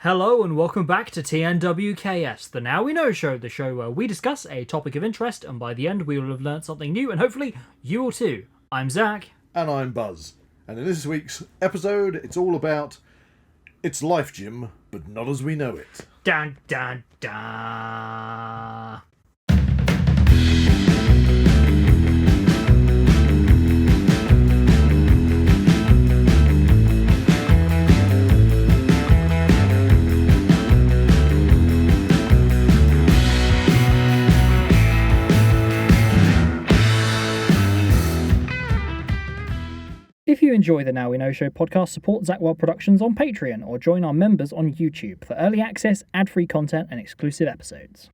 Hello and welcome back to TNWKS, the Now We Know show, the show where we discuss a topic of interest and by the end we will have learnt something new and hopefully you will too. I'm Zak. And I'm Buzz. And in this week's episode, it's all about it's life, Jim, but not as we know it. Dun dun dun. If you enjoy the Now We Know Show podcast, support Zak Wylde Productions on Patreon or join our members on YouTube for early access, ad-free content and exclusive episodes.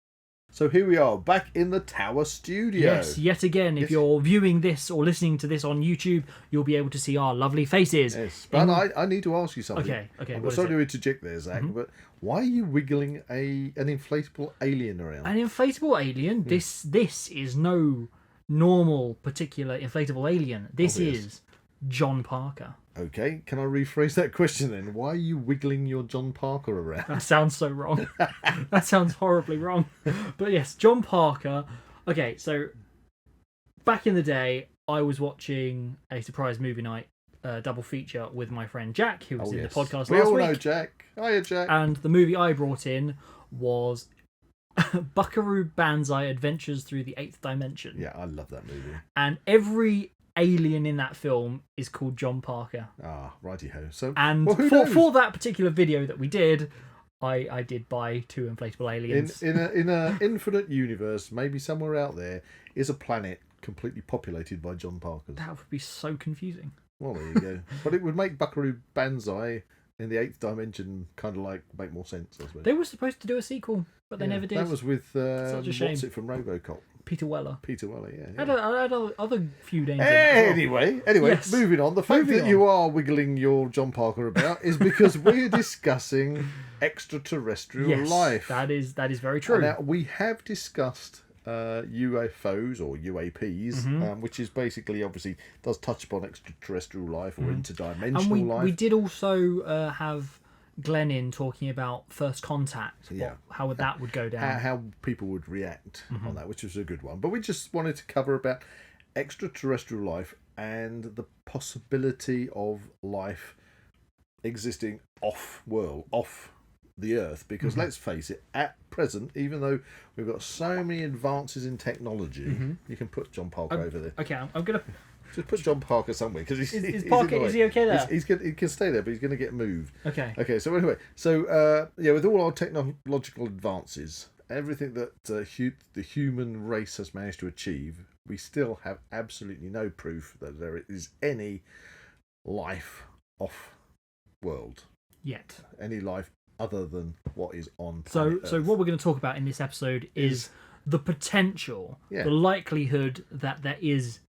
So here we are, back in the Tower Studio. Yes, yet again, if you're viewing this or listening to this on YouTube, you'll be able to see our lovely faces. Yes, but I need to ask you something. Okay. I'm sorry to interject there, Zak, but why are you wiggling an inflatable alien around? An inflatable alien? This is no normal particular inflatable alien. This is John Parker. Okay, can I rephrase that question then? Why are you wiggling your John Parker around? That sounds so wrong. That sounds horribly wrong. But yes, John Parker. Okay, so back in the day, I was watching a surprise movie night double feature with my friend Jack, who was in the podcast last week. We all know Jack. Hiya, Jack. And the movie I brought in was Buckaroo Banzai Adventures Through the Eighth Dimension. Yeah, I love that movie. And every alien in that film is called John Parker. Ah, righty-ho. So, and for that particular video that we did, I did buy two inflatable aliens. In an infinite universe, maybe somewhere out there, is a planet completely populated by John Parkers. That would be so confusing. Well, there you go. But it would make Buckaroo Banzai in the Eighth Dimension kind of like make more sense, I suppose. They were supposed to do a sequel, but they never did. That was with Such a shame. what's it from RoboCop? Peter Weller. Yeah. I had other few names. Anyway, yes. Moving on. The fact that you are wiggling your John Parker about is because we're discussing extraterrestrial life. That is very true. Now, we have discussed UFOs or UAPs, which is basically, obviously, does touch upon extraterrestrial life or interdimensional life. We did also have Glenn in talking about First Contact, how that would go down. How people would react on that, which was a good one. But we just wanted to cover about extraterrestrial life and the possibility of life existing off-world, off the Earth. Because let's face it, at present, even though we've got so many advances in technology, you can put John Parker over there. Okay, I'm going to... Just put John Parker somewhere because is he okay there? He can stay there, but he's going to get moved. Okay. So anyway, with all our technological advances, everything that the human race has managed to achieve, we still have absolutely no proof that there is any life off world yet. Any life other than what is on planet Earth. So what we're going to talk about in this episode is the potential, the likelihood that there is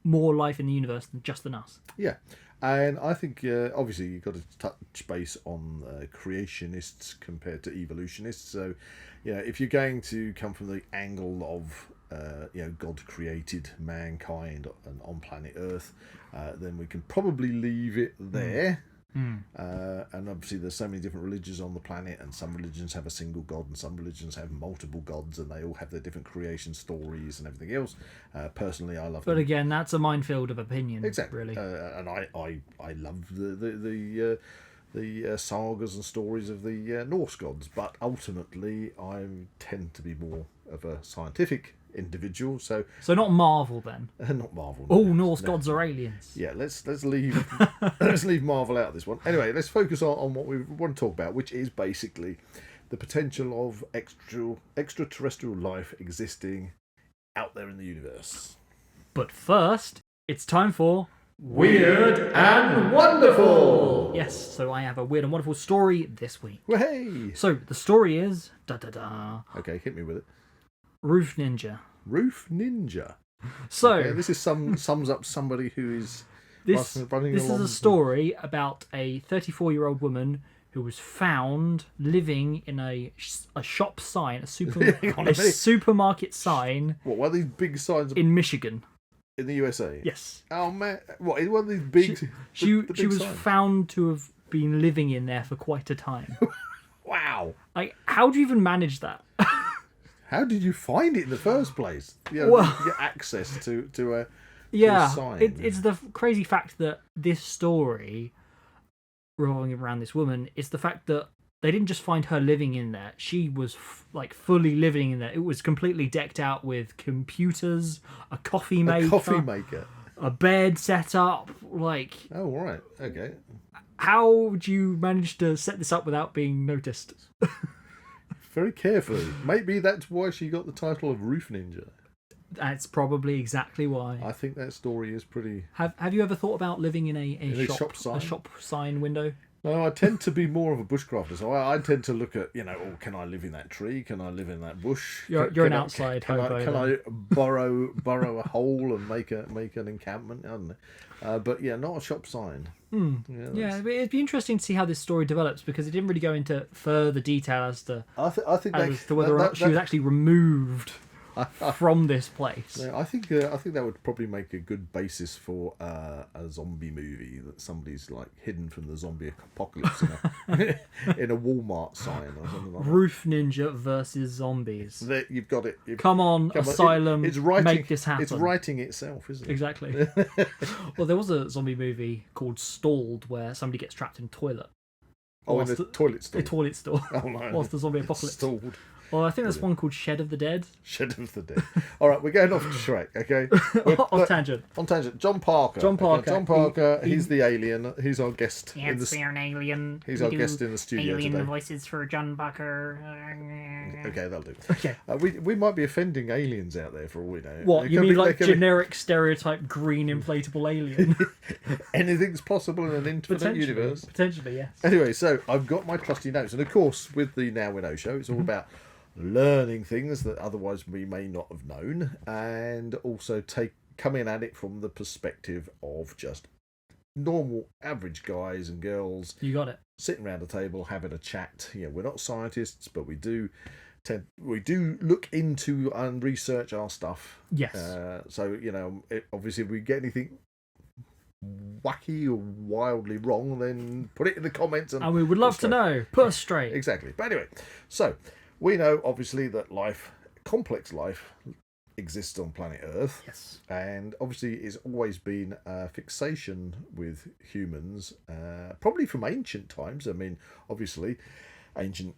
more life in the universe than us. Yeah, and I think obviously you've got to touch base on creationists compared to evolutionists. So, if you're going to come from the angle of God created mankind on planet Earth, then we can probably leave it there. And obviously there's so many different religions on the planet, and some religions have a single god and some religions have multiple gods, and they all have their different creation stories and everything else. Personally, I love but again, that's a minefield of opinion. Exactly. Really. And I love the sagas and stories of the Norse gods, but ultimately I tend to be more of a scientific individual, so not Marvel then. Not Marvel. All Norse gods are aliens. Yeah, let's leave let's leave Marvel out of this one. Anyway, let's focus on what we want to talk about, which is basically the potential of extraterrestrial life existing out there in the universe. But first, it's time for Weird and Wonderful. Yes, so I have a weird and wonderful story this week. Well, hey. So the story is Okay, hit me with it. Roof Ninja. Roof Ninja. So this is sums up somebody who is running This along. is a story about a 34-year-old woman who was found living in a shop sign, a supermarket sign. What are these big signs in Michigan? In the USA? Yes. Oh man, what is one of these big? She was found to have been living in there for quite a time. Like, how do you even manage that? How did you find it in the first place? You know, Well- you get access to a Yeah, sign. it's the crazy fact that this story, revolving around this woman, is the fact that they didn't just find her living in there. She was like fully living in there. It was completely decked out with computers, a coffee maker, a bed set up. Like, Oh, right. Okay. how do you manage to set this up without being noticed? Very carefully. Maybe that's why she got the title of Roof Ninja. That's probably exactly why. I think that story is pretty... Have you ever thought about living in a shop shop sign window? No, I tend to be more of a bushcrafter, so I tend to look at, oh, can I live in that tree? Can I live in that bush? You're an outside hobo. Can I burrow a hole and make an encampment? I don't know. But yeah, not a shop sign. Yeah, but it'd be interesting to see how this story develops, because it didn't really go into further detail as to whether or not she was actually removed from this place. I think that would probably make a good basis for a zombie movie, that somebody's like hidden from the zombie apocalypse in a Walmart sign or something like that. Roof Ninja versus zombies. You've got it. Come on, Asylum, make this happen. It's writing itself, isn't it? Exactly. Well, there was a zombie movie called Stalled where somebody gets trapped in a toilet. Oh, in a toilet stall. A toilet stall. Oh, no. Whilst the zombie apocalypse. Stalled. Well, I think there's one called Shed of the Dead. Shed of the Dead. All right, we're going off to Shrek, okay? On tangent. On tangent. John Parker. John Parker, he's the alien. He's our guest. Yes, we are an alien. He's our guest in the studio alien today. voices for John Parker. Okay, that'll do. Okay. We might be offending aliens out there for all we know. What, you mean like generic stereotype green inflatable alien? Anything's possible in an infinite universe. Potentially, yes. Anyway, so I've got my trusty notes. And of course, with the Now We Know show, it's all about learning things that otherwise we may not have known, and also coming at it from the perspective of just normal average guys and girls. You got it. Sitting around a table having a chat. We're not scientists, but we do look into and research our stuff. Yes. So obviously if we get anything wacky or wildly wrong, then put it in the comments and we would love to know. Put us straight. Exactly. But anyway, so we know obviously that complex life exists on planet Earth. Yes. And obviously it's always been a fixation with humans, probably from ancient times. I mean, obviously ancient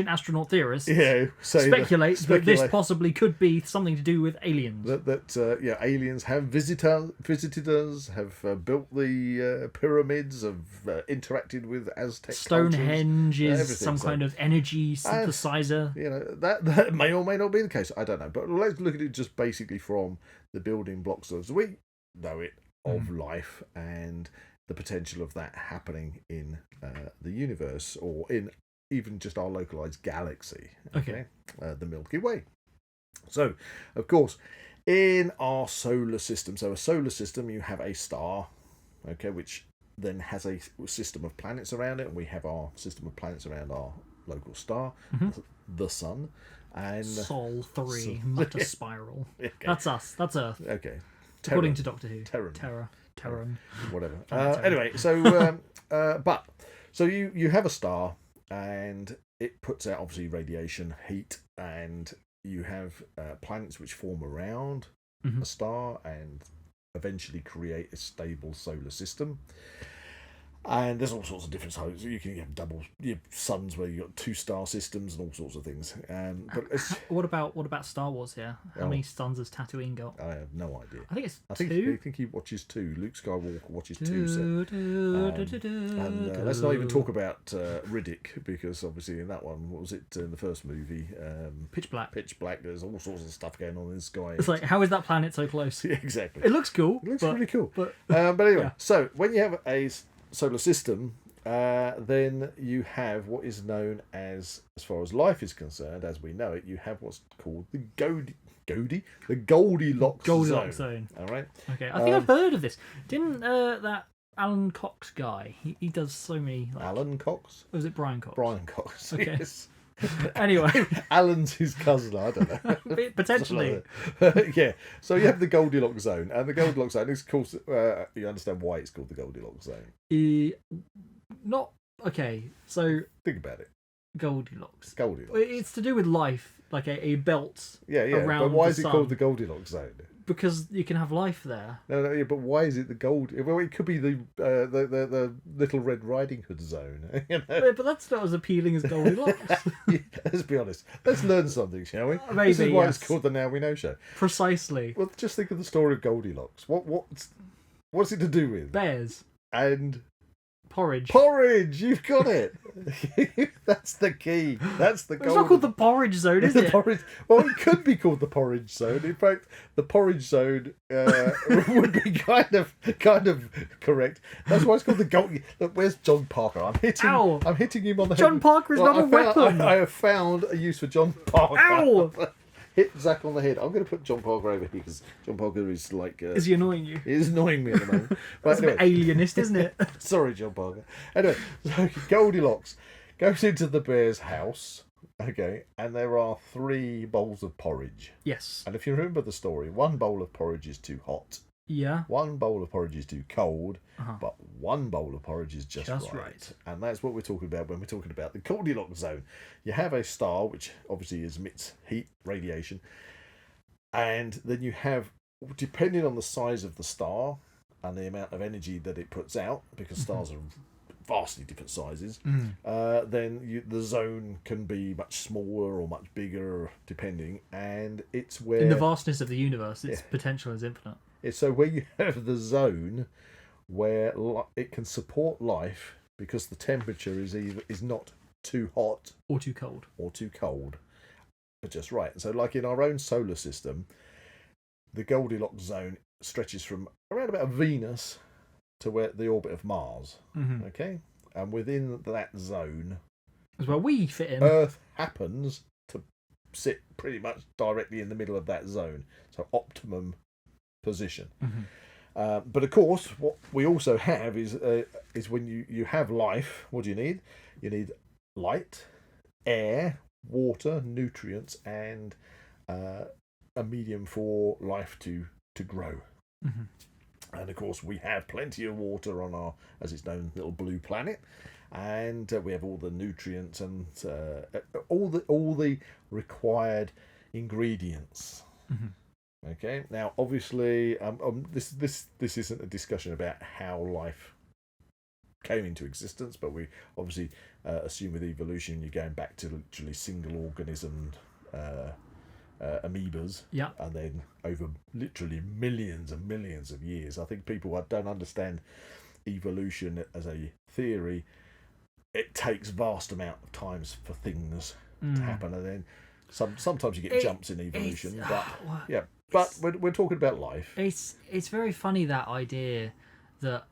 astronaut theorists speculate that this possibly could be something to do with aliens. That aliens have visited us, have built the pyramids, have interacted with Aztec Stonehenge cultures, is some kind of energy synthesizer. That may or may not be the case. I don't know. But let's look at it just basically from the building blocks as we know it of life and the potential of that happening in the universe, or in even just our localized galaxy, okay. The Milky Way. So, of course, in our solar system, so a solar system, you have a star, okay, which then has a system of planets around it, and we have our system of planets around our local star, the Sun, and Sol 3 Meta Spiral. Okay. That's us. That's Earth. Okay. According to Doctor Who. Terran. Whatever. Anyway, so so you have a star. And it puts out obviously radiation, heat, and you have planets which form around a star and eventually create a stable solar system. And there's all sorts of different sizes. You can have suns where you've got 2 star systems and all sorts of things. But what about Star Wars here? How many suns has Tatooine got? I have no idea. I think it's 2. I think he watches 2. Luke Skywalker watches 2. And let's not even talk about Riddick, because obviously in that one, what was it in the first movie? Pitch Black. There's all sorts of stuff going on in the sky. It's like, how is that planet so close? Yeah, exactly. It looks cool. It looks really cool. But anyway, so when you have a solar system, then you have what is known as far as life is concerned, as we know it, you have what's called the Goldilocks zone. All right. Okay, I think I've heard of this. Didn't that Alan Cox guy? He does so many. Alan Cox? Or was it Brian Cox? Brian Cox. Okay. Yes. Anyway, Alan's his cousin. I don't know. Potentially. Yeah. So you have the Goldilocks zone, and the Goldilocks zone is called. You understand why it's called the Goldilocks zone? Not okay. So think about it. Goldilocks. Goldilocks. It's to do with life, like a belt. Yeah. Around But why the is it sun. called the Goldilocks zone? Because you can have life there. No, yeah, but why is it the gold? Well, it could be the Little Red Riding Hood zone. You know? But that's not as appealing as Goldilocks. Yeah, let's be honest. Let's learn something, shall we? Maybe, This is why it's yes. called the Now We Know Show. Precisely. Well, just think of the story of Goldilocks. What's it to do with? Bears. And Porridge. porridge. You've got it. That's the key. That's the. It's not called the porridge zone, is the it? porridge. Well, it could be called the porridge zone. In fact, the porridge zone would be kind of correct. That's why it's called the gold. Look, where's John Parker? I'm hitting him on the head. John Parker is not a weapon. I have found a use for John Parker. Ow! Hit Zach on the head. I'm going to put John Parker over here because John Parker is like. Is he annoying you? He is annoying me at the moment. But That's a bit alienist, isn't it? Sorry, John Parker. Anyway, so Goldilocks goes into the bear's house, okay, and there are 3 bowls of porridge. Yes. And if you remember the story, 1 bowl of porridge is too hot, Yeah. 1 bowl of porridge is too cold, Uh-huh. but 1 bowl of porridge is just right. And that's what we're talking about when we're talking about the Goldilocks zone. You have a star, which obviously emits heat, radiation, and then you have, depending on the size of the star and the amount of energy that it puts out, because stars are vastly different sizes, then the zone can be much smaller or much bigger, depending, and it's where... In the vastness of the universe, its potential is infinite. It's so where you have the zone where it can support life because the temperature is not too hot Or too cold. or too cold, but just right. So like in our own solar system, the Goldilocks zone stretches from around about Venus to where the orbit of Mars. Mm-hmm. Okay, and within that zone, That's where we fit in. Earth happens to sit pretty much directly in the middle of that zone. So optimum position. Mm-hmm. But of course, what we also have is when you have life, what do you need? You need light, air, water, nutrients, and a medium for life to grow. Mm-hmm. And of course, we have plenty of water on our, as it's known, little blue planet, and we have all the nutrients and all the required ingredients. Mm-hmm. Okay. Now, obviously, this isn't a discussion about how life came into existence, but we obviously assume with evolution you're going back to literally single organism amoebas, Yeah. and then over literally millions and millions of years. I think people don't understand evolution as a theory. It takes vast amount of times for things to happen, and then sometimes you get jumps in evolution, but yeah. But we're talking about life. It's very funny, that idea that,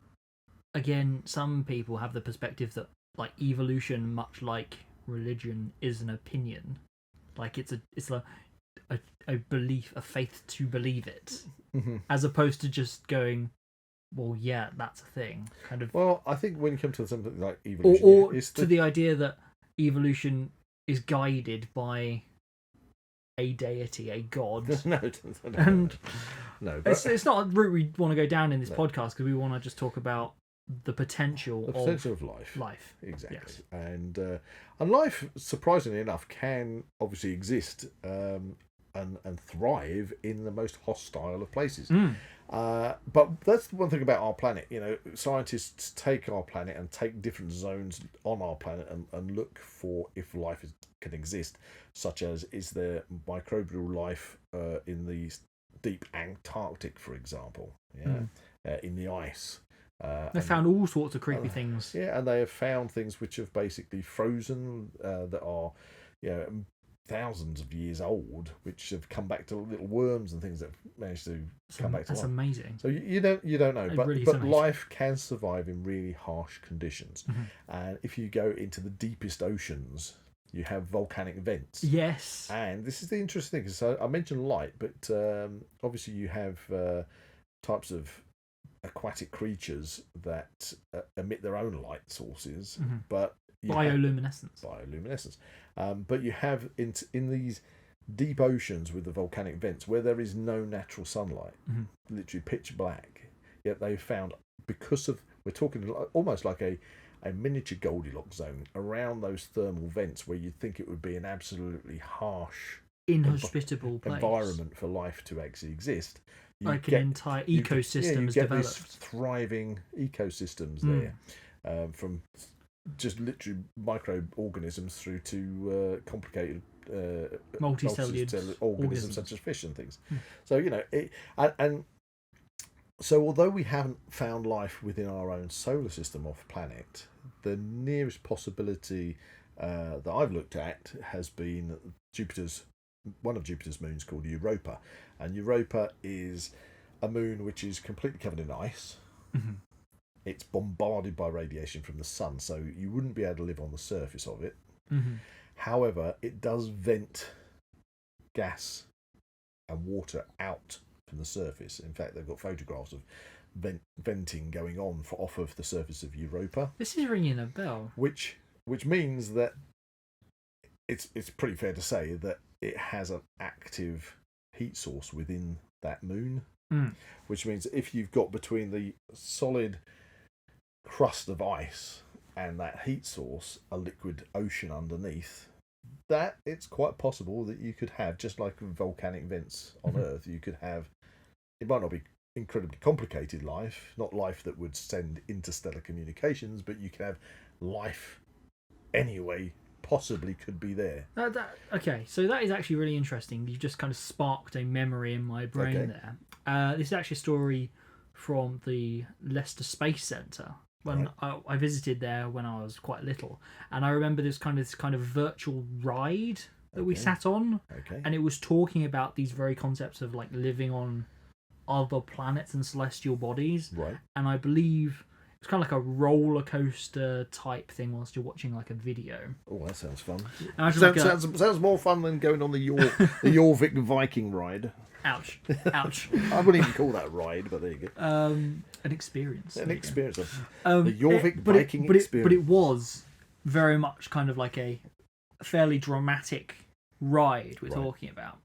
again, some people have the perspective that like evolution, much like religion, is an opinion. Like it's a belief, a faith to believe it, as opposed to just going, well, yeah, that's a thing. Kind of. Well, I think when you come to something like evolution, Or it's to the idea that evolution is guided by a deity, a god. No, but It's not a route we want to go down in this podcast, because we want to just talk about the potential of life. Life. Exactly. Yes. And life, surprisingly enough, can obviously exist and thrive in the most hostile of places. But that's the one thing about our planet. You know, scientists take our planet and take different zones on our planet and look for if life can exist, such as, is there microbial life in the deep Antarctic, for example, in the ice. They found all sorts of creepy things. Yeah, and they have found things which have basically frozen, that are, thousands of years old, which have come back to little worms and things that have managed to come back to life. That's amazing. So you don't know, It but really is but amazing. life can survive in really harsh conditions, and if you go into the deepest oceans, you have volcanic vents. Yes. And this is the interesting thing, because I mentioned light, but obviously you have types of aquatic creatures that emit their own light sources, but Bioluminescence. But you have in these deep oceans with the volcanic vents where there is no natural sunlight, literally pitch black. Yet they found, because of, we're talking almost like a a miniature Goldilocks zone around those thermal vents where you'd think it would be an absolutely harsh Inhospitable place. environment for life to actually exist. Like an entire ecosystem has developed. These thriving ecosystems there, from just literally microorganisms through to complicated multicellular organisms such as fish and things. So and so although we haven't found life within our own solar system off planet, the nearest possibility that I've looked at has been one of Jupiter's moons called Europa, and Europa is a moon which is completely covered in ice. It's bombarded by radiation from the sun, so you wouldn't be able to live on the surface of it. However, it does vent gas and water out from the surface. In fact, they've got photographs of venting going on off of the surface of Europa. This is ringing a bell. Which means that it's pretty fair to say that it has an active heat source within that moon. Which means if you've got between the solid crust of ice and that heat source a liquid ocean underneath, that it's quite possible that you could have, just like volcanic vents on Earth, you could have, it might not be incredibly complicated life, not life that would send interstellar communications, but you could have life anyway, possibly could be there. Okay, so that is actually really interesting. You've just kind of sparked a memory in my brain there. This is actually a story from the Leicester Space Centre. When I visited there when I was quite little, and I remember this kind of virtual ride that we sat on, and it was talking about these very concepts of like living on other planets and celestial bodies, and I believe it's kind of like a roller coaster type thing whilst you're watching like a video. Oh, that sounds fun. Sounds more fun than going on the Jorvik Viking ride. Ouch. I wouldn't even call that a ride, but there you go. An experience. The Jorvik Viking experience. But it was very much kind of like a fairly dramatic ride we're talking about.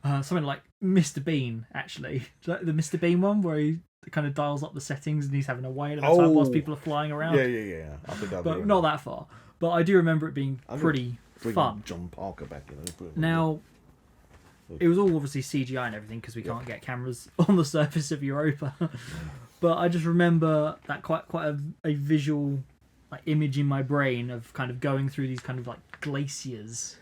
Something like Mr. Bean, actually. The Mr. Bean one where he kind of dials up the settings and he's having a whale at a time whilst people are flying around. Yeah. I think but not that far. But I do remember it being pretty fun. John Parker back in. Now, it was all obviously CGI and everything because we can't get cameras on the surface of Europa. But I just remember that quite a visual like image in my brain of kind of going through these kind of like glaciers.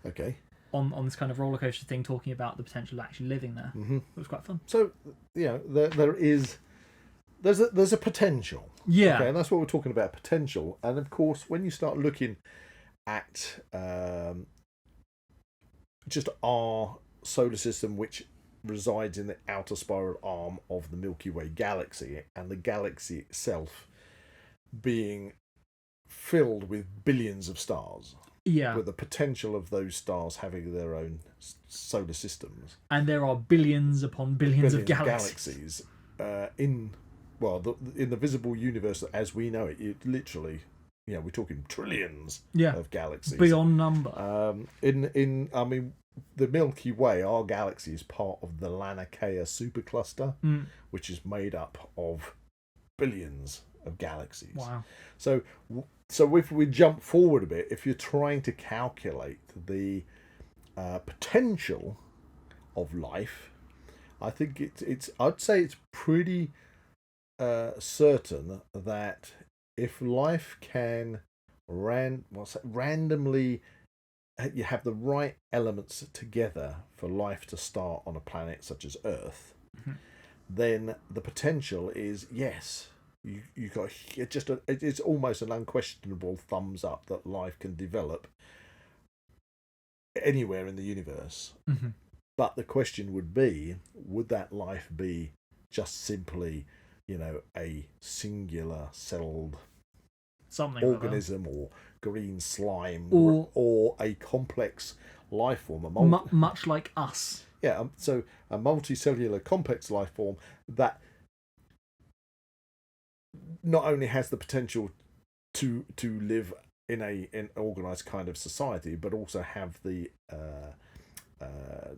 Okay. On this kind of roller coaster thing, talking about the potential of actually living there. It was quite fun. So there's a potential. Yeah. Okay, and that's what we're talking about, potential. And of course, when you start looking at just our solar system, which resides in the outer spiral arm of the Milky Way galaxy, and the galaxy itself being filled with billions of stars. Yeah. With the potential of those stars having their own solar systems. And there are billions upon billions of galaxies. In the visible universe as we know it, it literally, we're talking trillions of galaxies. Beyond number. The Milky Way, our galaxy, is part of the Laniakea supercluster, which is made up of billions of galaxies. Wow. So if we jump forward a bit, if you're trying to calculate the potential of life, I think I'd say it's pretty certain that if life can randomly, you have the right elements together for life to start on a planet such as Earth, then the potential is yes. You got it's almost an unquestionable thumbs up that life can develop anywhere in the universe. But the question would be, would that life be just simply, a singular celled organism or green slime or a complex life form, much like us? Yeah, so a multicellular complex life form that not only has the potential to live in an organised kind of society, but also have the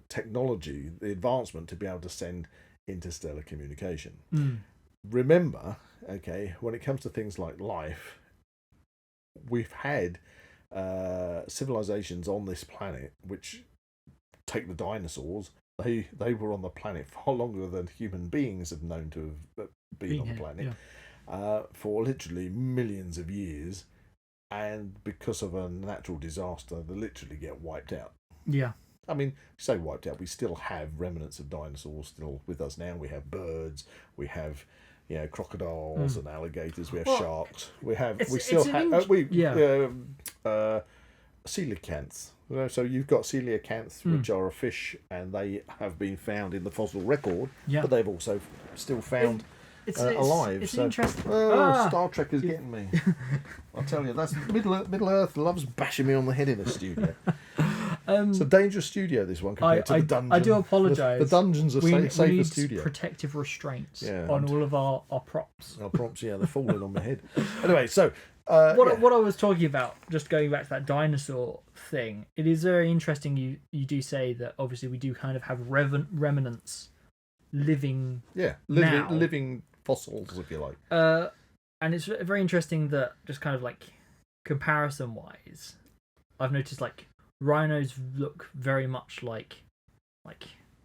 technology, the advancement to be able to send interstellar communication. Remember, when it comes to things like life, we've had civilizations on this planet which take the dinosaurs. They were on the planet far longer than human beings have known to have been on the planet, for literally millions of years, and because of a natural disaster, they literally get wiped out. Yeah. I mean, say wiped out, we still have remnants of dinosaurs still with us now. We have birds, we have crocodiles and alligators, we have sharks, we still have coelacanths. So you've got coelacanths, which are a fish, and they have been found in the fossil record, but they've also still found alive. It's interesting. Star Trek is getting me. I'll tell you, that's Middle Earth loves bashing me on the head in a studio. It's a dangerous studio, this one, compared to the dungeon. I do apologise. The dungeons are safer need studio. Protective restraints on all of our props. Our props, they're falling on my head. Anyway, so what I was talking about, just going back to that dinosaur thing, it is very interesting. You do say that obviously we do kind of have remnants living. Living fossils, if you like. And it's very interesting that, just kind of like comparison wise, I've noticed like rhinos look very much like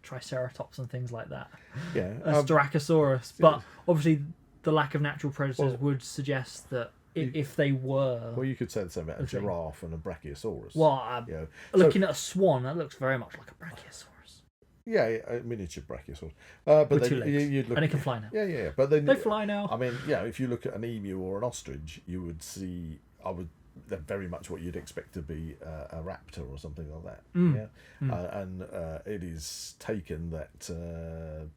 Triceratops and things like that. Yeah, Styracosaurus, but obviously the lack of natural predators would suggest that if they were... Well, you could say the same about a giraffe and a brachiosaurus. Well, looking at a swan, that looks very much like a brachiosaurus. Yeah, a miniature brachiosaurus. But with then 2 legs. you'd look, and it can fly now. Yeah. But then they fly now. I mean, if you look at an emu or an ostrich, you would see... They're very much what you'd expect to be a raptor or something like that. And it is taken that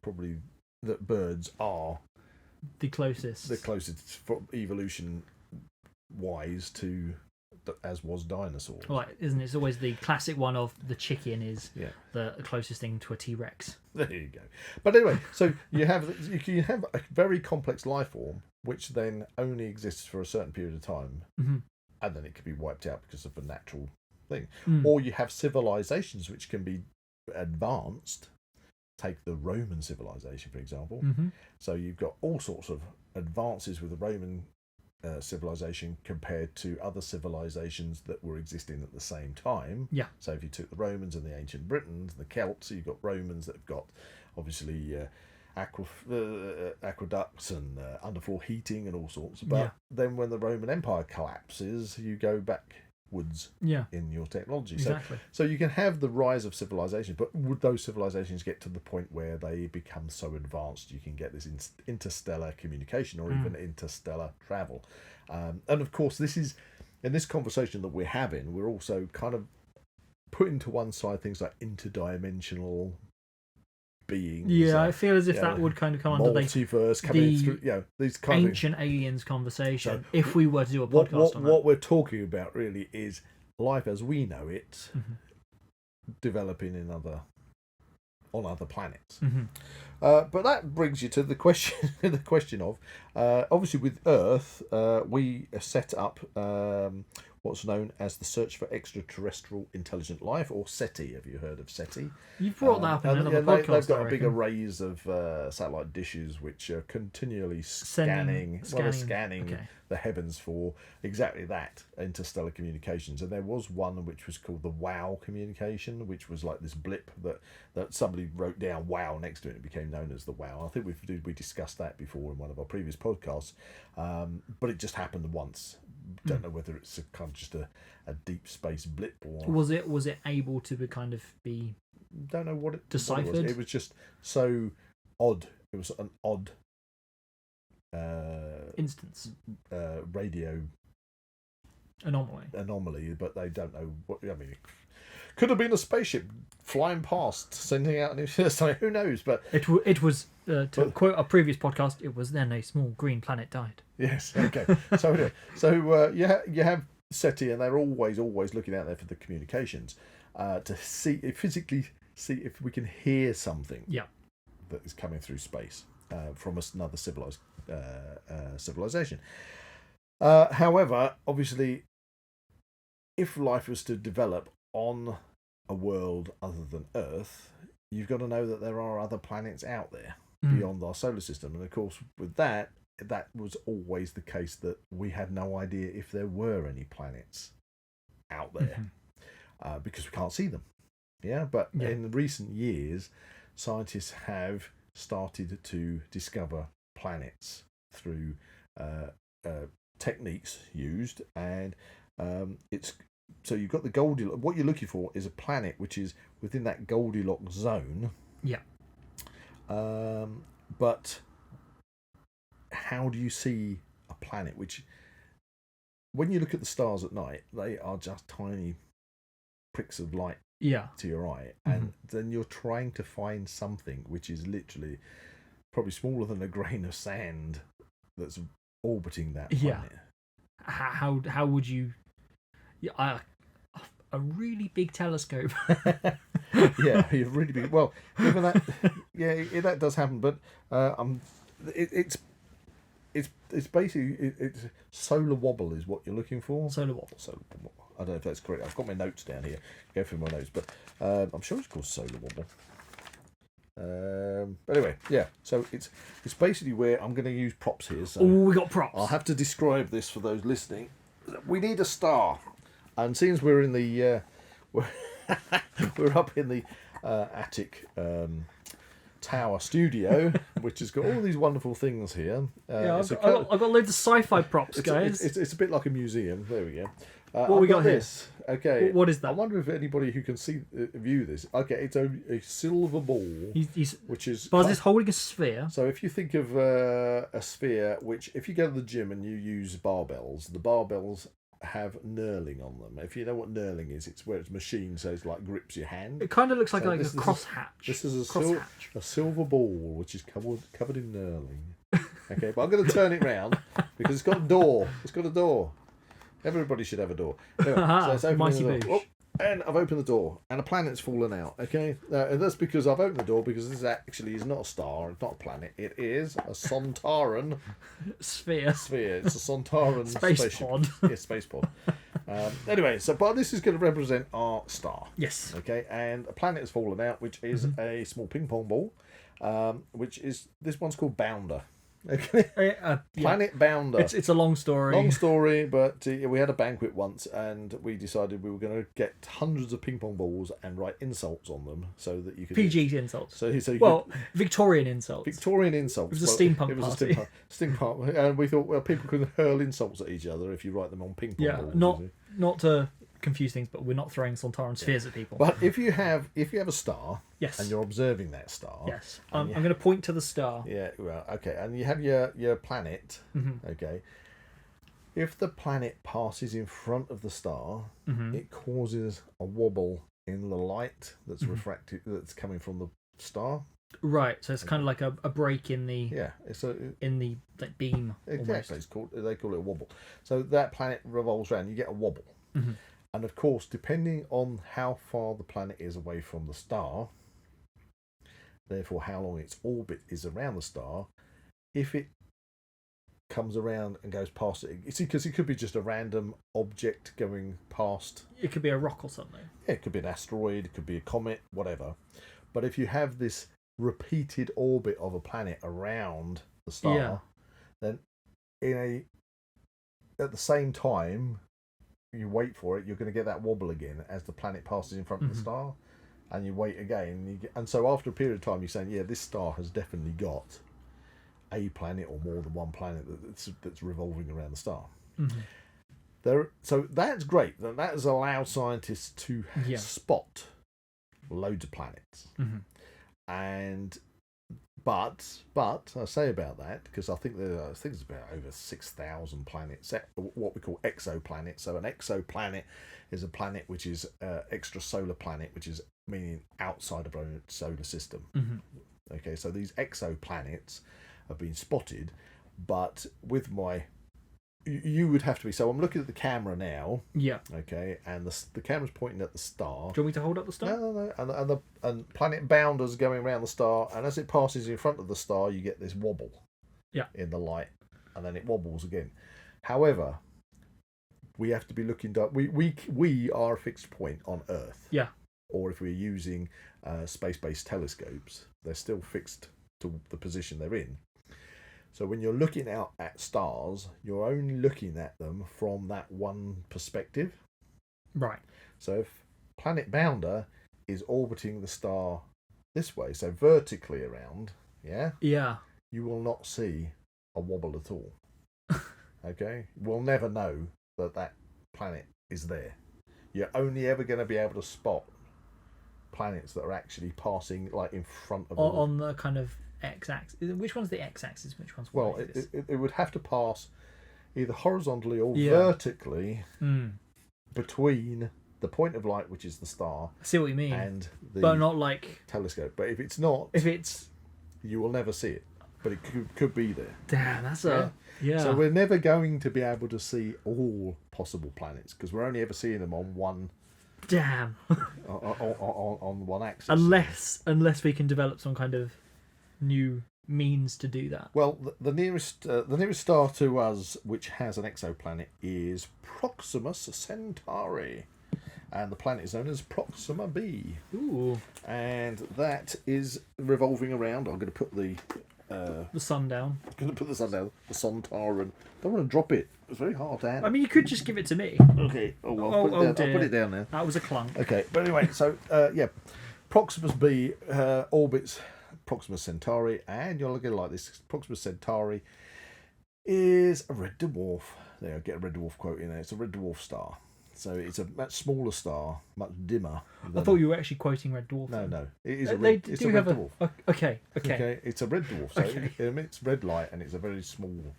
probably that birds are the closest for evolution wise to as was dinosaurs. Right, isn't it? It's always the classic one of the chicken is the closest thing to a T-Rex. There you go. But anyway, so you have a very complex life form which then only exists for a certain period of time. And then it can be wiped out because of a natural thing. Or you have civilizations which can be advanced. Take the Roman civilization, for example. So you've got all sorts of advances with the Roman civilization compared to other civilizations that were existing at the same time. Yeah. So if you took the Romans and the ancient Britons, the Celts, you've got Romans that have got obviously... aqueducts and underfloor heating and all sorts. But then when the Roman Empire collapses, you go backwards in your technology. Exactly. So you can have the rise of civilization, but would those civilizations get to the point where they become so advanced you can get this interstellar communication or even interstellar travel? And of course, this is in this conversation that we're having, we're also kind of putting to one side things like interdimensional beings. Yeah, I feel as if that would kind of come under multiverse coming through. These kind ancient aliens conversation. So if we were to do a podcast on that, what we're talking about really is life as we know it developing on other planets. But that brings you to the question of obviously with Earth, we set up what's known as the Search for Extraterrestrial Intelligent Life, or SETI. Have you heard of SETI? You've brought that up in another podcast. They've got big arrays of satellite dishes which are continually scanning the heavens for exactly that, interstellar communications. And there was one which was called the WOW communication, which was like this blip that somebody wrote down WOW next to it. It became known as the WOW. I think we discussed that before in one of our previous podcasts. But it just happened once. Don't know whether it's kind of just a deep space blip or was it able to be don't know what it deciphered. What it was just so odd. It was an odd instance radio anomaly, but they don't know what. I mean, it could have been a spaceship flying past, sending out news. Who knows? But it was to quote a previous podcast. It was then a small green planet died. Yes. Okay. So you have SETI, and they're always looking out there for the communications to physically see if we can hear something. That is coming through space from another civilization. However, obviously, if life was to develop on a world other than Earth, you've got to know that there are other planets out there beyond our solar system, and of course, with that, that was always the case, that we had no idea if there were any planets out there because we can't see them. Yeah, but in recent years, scientists have started to discover planets through techniques used, and it's so you've got the Goldilocks. What you're looking for is a planet which is within that Goldilocks zone. Yeah. But how do you see a planet which, when you look at the stars at night, they are just tiny pricks of light to your eye, and then you're trying to find something which is literally probably smaller than a grain of sand that's orbiting that planet. How would you? A really big telescope. Yeah, you're really big. Well, given that, that does happen. But it's basically it's solar wobble is what you're looking for. Solar wobble. I don't know if that's correct. I've got my notes down here. Go through my notes, but I'm sure it's called solar wobble. But anyway, yeah. So it's basically where I'm going to use props here. So we got props. I'll have to describe this for those listening. We need a star, and since we're in the we're up in the attic tower studio, which has got all these wonderful things here. I've got loads of sci-fi props, guys. It's a bit like a museum. There we go. What we got here? This. Okay. What is that? I wonder if anybody who can view this. Okay, it's a silver ball, which is Buzz is holding a sphere. So if you think of a sphere, which if you go to the gym and you use barbells, the barbells have knurling on them. If you know what knurling is, it's where it's machined, so it's like grips your hand. It kind of looks like a crosshatch. This is a silver ball which is covered in knurling. Okay, but I'm going to turn it round because it's got a door. It's got a door. Everybody should have a door. Anyway, so it's opening the door. And I've opened the door, and a planet's fallen out. Okay, and that's because I've opened the door because this actually is not a star. It's not a planet. It is a Sontaran sphere. It's a Sontaran space pod. Yeah, space pod. Anyway, but this is going to represent our star. Yes. Okay, and a planet has fallen out, which is a small ping pong ball, which is this one's called Bounder. Okay. Planet Bounder. It's a long story. Long story, but we had a banquet once, and we decided we were going to get hundreds of ping pong balls and write insults on them, so that you could PG insults. So Victorian insults. Victorian insults. It was a steampunk It was party. a steampunk, and we thought, well, people could hurl insults at each other if you write them on ping pong balls. Not to confuse things, but we're not throwing Sontaran spheres at people. But if you have a star, yes, and you're observing that star, yes, I'm going to point to the star. Yeah, well, okay, and you have your planet, okay. If the planet passes in front of the star, it causes a wobble in the light that's refracted, that's coming from the star. Right, so it's kind of like a break in the in the beam. Exactly, they call it a wobble. So that planet revolves around, you get a wobble. And of course, depending on how far the planet is away from the star, therefore how long its orbit is around the star, if it comes around and goes past it, you see, because it could be just a random object going past. It could be a rock or something. Yeah, it could be an asteroid, it could be a comet, whatever. But if you have this repeated orbit of a planet around the star, then at the same time you wait for it, you're going to get that wobble again as the planet passes in front of the star, and you wait again, and so after a period of time you're saying, yeah, this star has definitely got a planet or more than one planet that's revolving around the star. So that's great. That has allowed scientists to spot loads of planets. And but I say about that because I think it's about over 6,000 planets, what we call exoplanets. So an exoplanet is a planet which is extrasolar planet, which is meaning outside of our own solar system. Okay, so these exoplanets have been spotted, but with you would have to be. So I'm looking at the camera now. Yeah. Okay, and the camera's pointing at the star. Do you want me to hold up the star? No. And planet Bounder's going around the star, and as it passes in front of the star, you get this wobble. Yeah. In the light, and then it wobbles again. However, we have to be looking. We are a fixed point on Earth. Yeah. Or if we're using space-based telescopes, they're still fixed to the position they're in. So when you're looking out at stars, you're only looking at them from that one perspective. Right. So if planet Bounder is orbiting the star this way, so vertically around, yeah, you will not see a wobble at all. Okay? We'll never know that planet is there. You're only ever going to be able to spot planets that are actually passing like in front of on the kind of x-axis. Which one's the x-axis? Which one's y-axis? Well, it would have to pass either horizontally or vertically between the point of light, which is the star. I see what you mean. And the but not like telescope. But if it's not, you will never see it. But it could be there. Damn, that's yeah. So we're never going to be able to see all possible planets because we're only ever seeing them on one. Damn. on one axis. Unless we can develop some kind of new means to do that. Well, the nearest star to us which has an exoplanet is Proxima Centauri, and the planet is known as Proxima b. Ooh. And that is revolving around. I'm going to put the sun down. I'm going to put the sun down. The Centaurus. Don't want to drop it. It's very hard to handle. I mean, you could just give it to me. Okay. Oh well. I'll put it down there. That was a clunk. Okay. But anyway, so Proxima b orbits Proxima Centauri, and you're looking like this. Proxima Centauri is a red dwarf. There, I get a red dwarf quote in there. It's a red dwarf star. So it's a much smaller star, much dimmer. I thought you were actually quoting Red Dwarf. No. It is a red dwarf. Okay. It's a red dwarf. So it emits red light, and it's a very small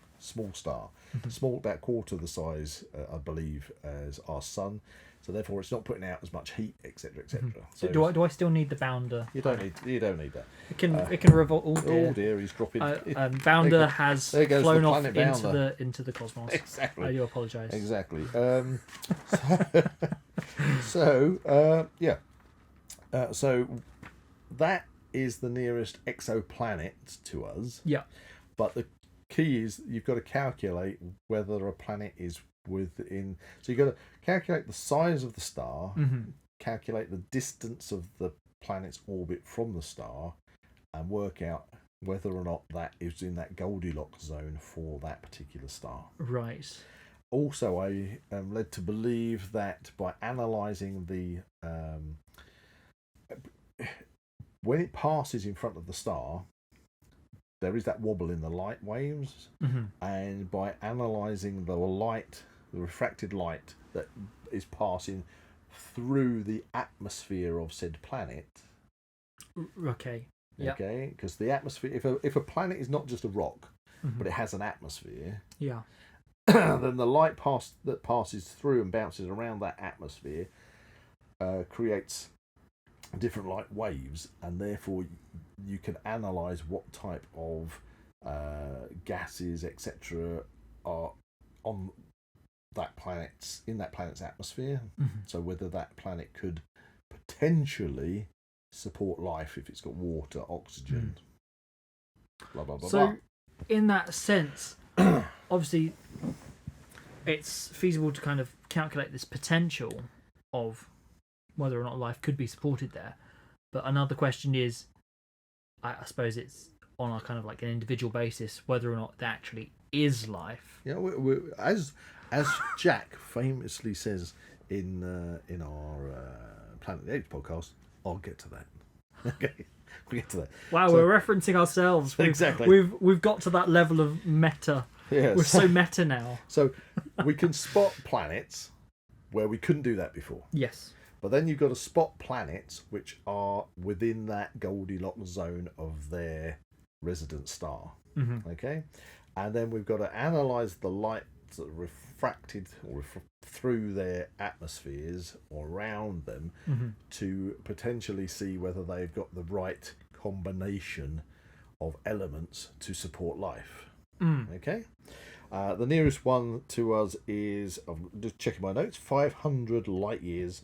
star. Small, about quarter the size, I believe, as our sun. So therefore, it's not putting out as much heat, etc., etc. So do I still need the Bounder? You don't need that. It can revolve. Oh dear, he's dropping. Bounder has flown off Bounder. into the cosmos. Exactly. I do apologise. Exactly. So that is the nearest exoplanet to us. Yeah. But the key is you've got to calculate whether a planet is within. So you've got to calculate the size of the star, calculate the distance of the planet's orbit from the star, and work out whether or not that is in that Goldilocks zone for that particular star. Right. Also, I am led to believe that by analysing the when it passes in front of the star, there is that wobble in the light waves, and by analysing the refracted light that is passing through the atmosphere of said planet. Okay. Yep. Okay, because the atmosphere, if a planet is not just a rock, but it has an atmosphere, then the light that passes through and bounces around that atmosphere creates different light waves, and therefore you can analyse what type of gases, etc., are on that planet's atmosphere. So whether that planet could potentially support life if it's got water, oxygen, blah blah blah. So, in that sense, obviously, it's feasible to kind of calculate this potential of whether or not life could be supported there. But another question is, I suppose it's on a kind of like an individual basis whether or not there actually is life. Yeah, as Jack famously says in our Planet of the Apes podcast, I'll get to that. Okay, we'll get to that. Wow, we're referencing ourselves. Exactly. We've got to that level of meta. Yes. We're so meta now. So we can spot planets where we couldn't do that before. Yes. But then you've got to spot planets which are within that Goldilocks zone of their resident star. Okay? And then we've got to analyse the light that are refracted or through their atmospheres or around them to potentially see whether they've got the right combination of elements to support life. Okay? The nearest one to us is, I'm just checking my notes, 500 light years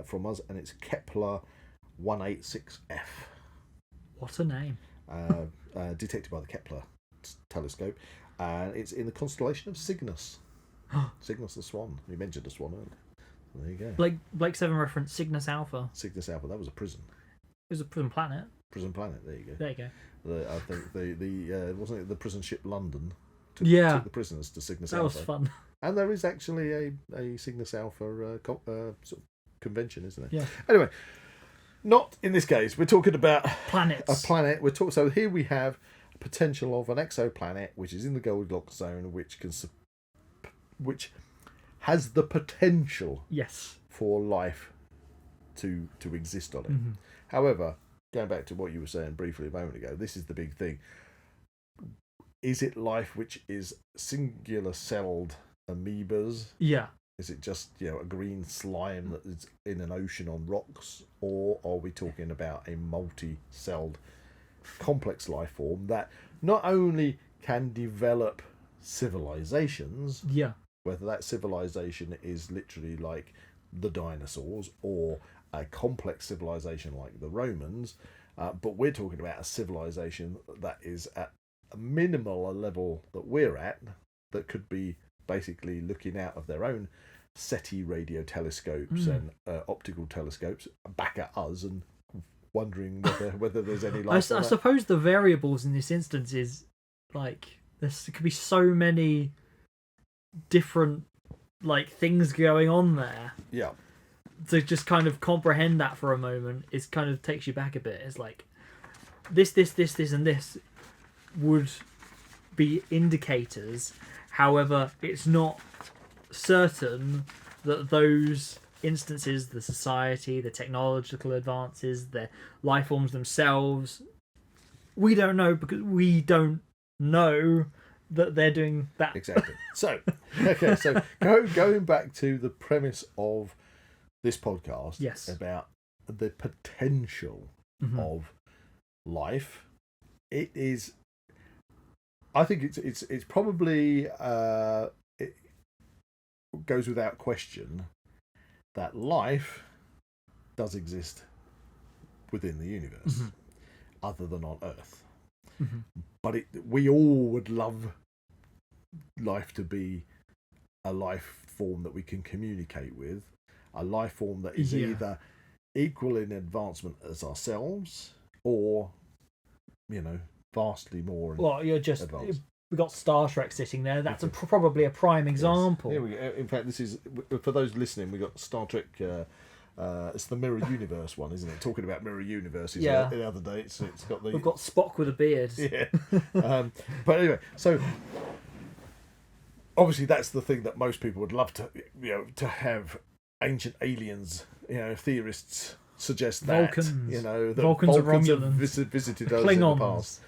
from us, and it's Kepler 186f. What a name. Detected by the Kepler telescope, and it's in the constellation of Cygnus. Cygnus the Swan. You mentioned the Swan earlier. There you go. Blake 7 referenced Cygnus Alpha. Cygnus Alpha, that was a prison. It was a prison planet. Prison planet, there you go. There you go. I think the wasn't it the prison ship London Yeah. took the prisoners to Cygnus That Alpha. was fun. And there is actually a Cygnus Alpha sort of convention, isn't there? Yeah. Anyway, not in this case. We're talking about Planets. a planet. So here we have a potential of an exoplanet, which is in the Goldilocks zone, which has the potential Yes. for life to exist on it. Mm-hmm. However, going back to what you were saying briefly a moment ago, this is the big thing. Is it life which is singular-celled amoebas? Yeah. Is it just a green slime that is in an ocean on rocks, or are we talking about a multi-celled complex life form that not only can develop civilizations, Yeah. whether that civilization is literally like the dinosaurs or a complex civilization like the Romans, but we're talking about a civilization that is at a minimal level that we're at, that could be basically looking out of their own SETI radio telescopes and optical telescopes back at us and wondering whether there's any life. I suppose the variables in this instance is like there could be so many different like things going on there. Yeah. To just kind of comprehend that for a moment, it kind of takes you back a bit. It's like this, and this would be indicators. However, it's not certain that those instances, the society, the technological advances, the life forms themselves, we don't know because we don't know that they're doing that. Exactly. So, okay, so going back to the premise of this podcast, Yes. about the potential of life, it is. I think it's probably it goes without question that life does exist within the universe, other than on Earth. But we all would love life to be a life form that we can communicate with, a life form that is either equal in advancement as ourselves, or vastly more. Well, you're just advanced. we got Star Trek sitting there. That's probably a prime example. Here we go. In fact, this is for those listening. We got Star Trek. It's the Mirror Universe one, isn't it? Talking about Mirror Universes. Yeah. The other day, it's got the. We've got Spock with a beard. Yeah. But anyway, so obviously that's the thing that most people would love to, to have ancient aliens. Theorists suggest that Vulcans. that Vulcans are have Romulans. visited us Klingons. in the past.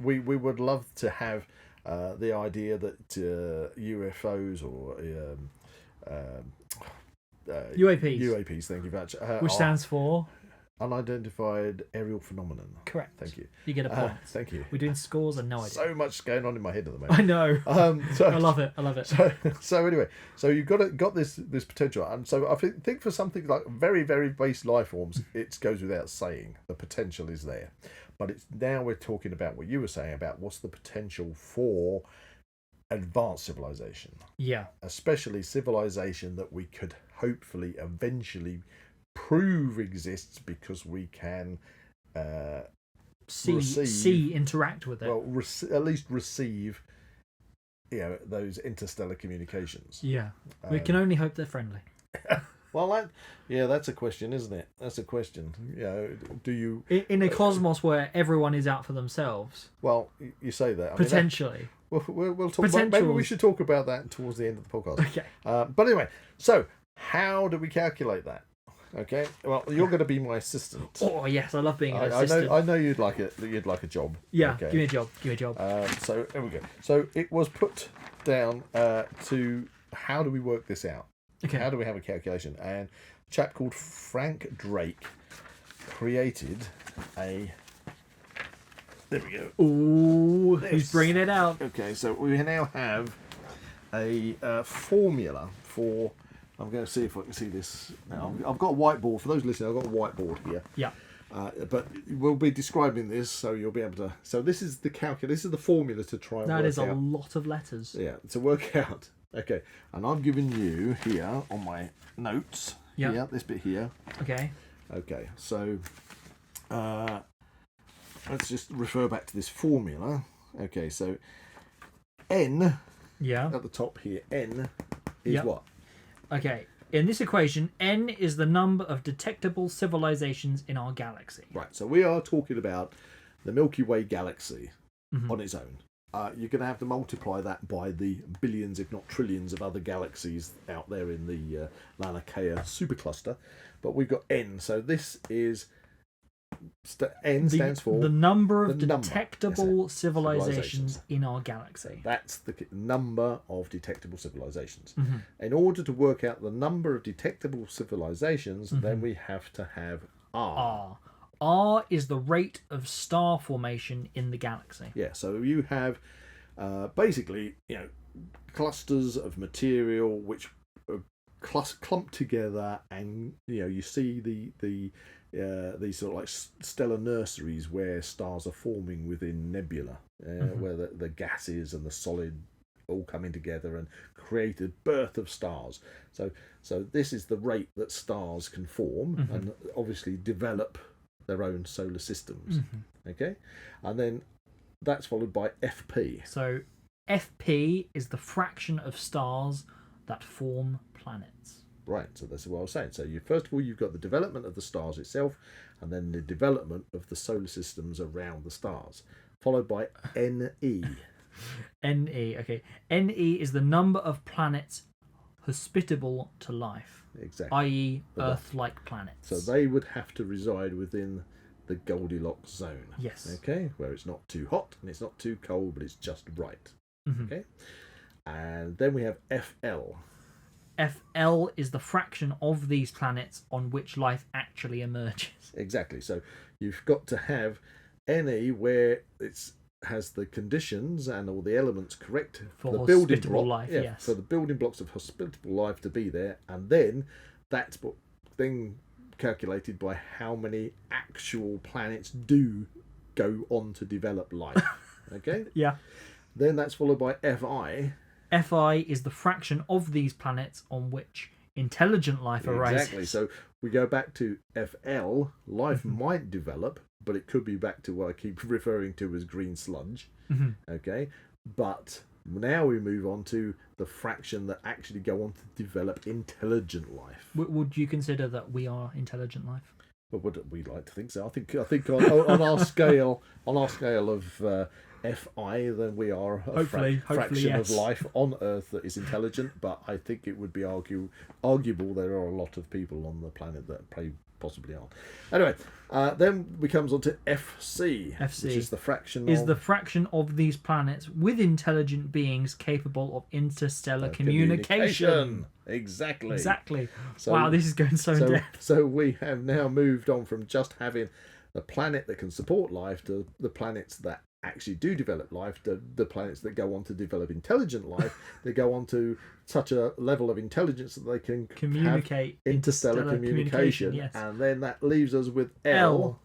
We would love to have the idea that UFOs or UAPs, thank you very much. Which stands for unidentified aerial phenomenon. Correct. Thank you. You get a point. Thank you. We're doing scores and no idea. So much going on in my head at the moment. I know. I love it. So anyway, so you've got this potential, and so I think for something like very, very base life forms, it goes without saying the potential is there. But it's now we're talking about what you were saying about what's the potential for advanced civilization. Yeah. Especially civilization that we could hopefully eventually prove exists because we can interact with it. Well, at least receive those interstellar communications. Yeah. We can only hope they're friendly. Well, that's a question, isn't it? That's a question. Do you in a cosmos where everyone is out for themselves? Well, you say that. Potentially. We'll talk about. Maybe we should talk about that towards the end of the podcast. Okay. But anyway, so how do we calculate that? Okay. Well, you're going to be my assistant. Oh yes, I love being an assistant. I know you'd like it. You'd like a job. Yeah. Okay. Give me a job. So there we go. So it was put down to how do we work this out? Okay. How do we have a calculation? And a chap called Frank Drake created a. There we go. Ooh, he's bringing it out. Okay, so we now have a formula for. I'm going to see if I can see this now. I've got a whiteboard. For those listening, I've got a whiteboard here. Yeah. But we'll be describing this, so you'll be able to. So this is the This is the formula to try and work out. That is a lot of letters. Yeah, to work out. Okay, and I've given you here on my notes. Yeah. This bit here. Okay. Okay, so let's just refer back to this formula. Okay, so n Yeah. at the top here, n is Yep. what? Okay. In this equation, n is the number of detectable civilizations in our galaxy. Right, so we are talking about the Milky Way galaxy Mhm. on its own. You're going to have to multiply that by the billions, if not trillions, of other galaxies out there in the Laniakea supercluster. But we've got n, so this is n stands for the number of the number, detectable civilizations civilizations. in our galaxy. That's the number of detectable civilizations. Mhm. In order to work out the number of detectable civilizations, Mm-hmm. then we have to have r. R. R is the rate of star formation in the galaxy. Yeah, so you have basically, clusters of material which are clumped together, and you see these sort of like stellar nurseries where stars are forming within nebula, where the gases and the solid all coming together and create a birth of stars. So this is the rate that stars can form and obviously develop their own solar systems. Okay, and then that's followed by FP. So FP is the fraction of stars that form planets. Right, so that's what I was saying. So first of all, you've got the development of the stars itself, and then the development of the solar systems around the stars, followed by NE. NE, okay. NE is the number of planets hospitable to life, Exactly. i.e. Earth-like planets. So they would have to reside within the Goldilocks zone. Yes. Okay, where it's not too hot and it's not too cold, but it's just right. Okay, and then we have FL. FL is the fraction of these planets on which life actually emerges. Exactly. So you've got to have NE where it's has the conditions and all the elements correct For the building hospitable block, life, yeah, yes. for the building blocks of hospitable life to be there, and then that's what then calculated by how many actual planets do go on to develop life. Okay. Yeah. Then that's followed by FI. FI is the fraction of these planets on which intelligent life arises. Exactly. So we go back to FL. Life might develop, but it could be back to what I keep referring to as green sludge. Okay. But now we move on to the fraction that actually go on to develop intelligent life. Would you consider that we are intelligent life? But would we like to think so? I think on our scale of FI, then we are a Hopefully, fraction yes. of life on Earth that is intelligent. But I think it would be arguable there are a lot of people on the planet that possibly aren't. Anyway, then we comes on to FC, FC which is the fraction is the fraction of these planets with intelligent beings capable of interstellar communication. Exactly. So, wow, this is going so in depth. So we have now moved on from just having the planet that can support life to the planets that actually do develop life, to the planets that go on to develop intelligent life. They go on to such a level of intelligence that they can Communicate have interstellar communication. yes. And then that leaves us with L.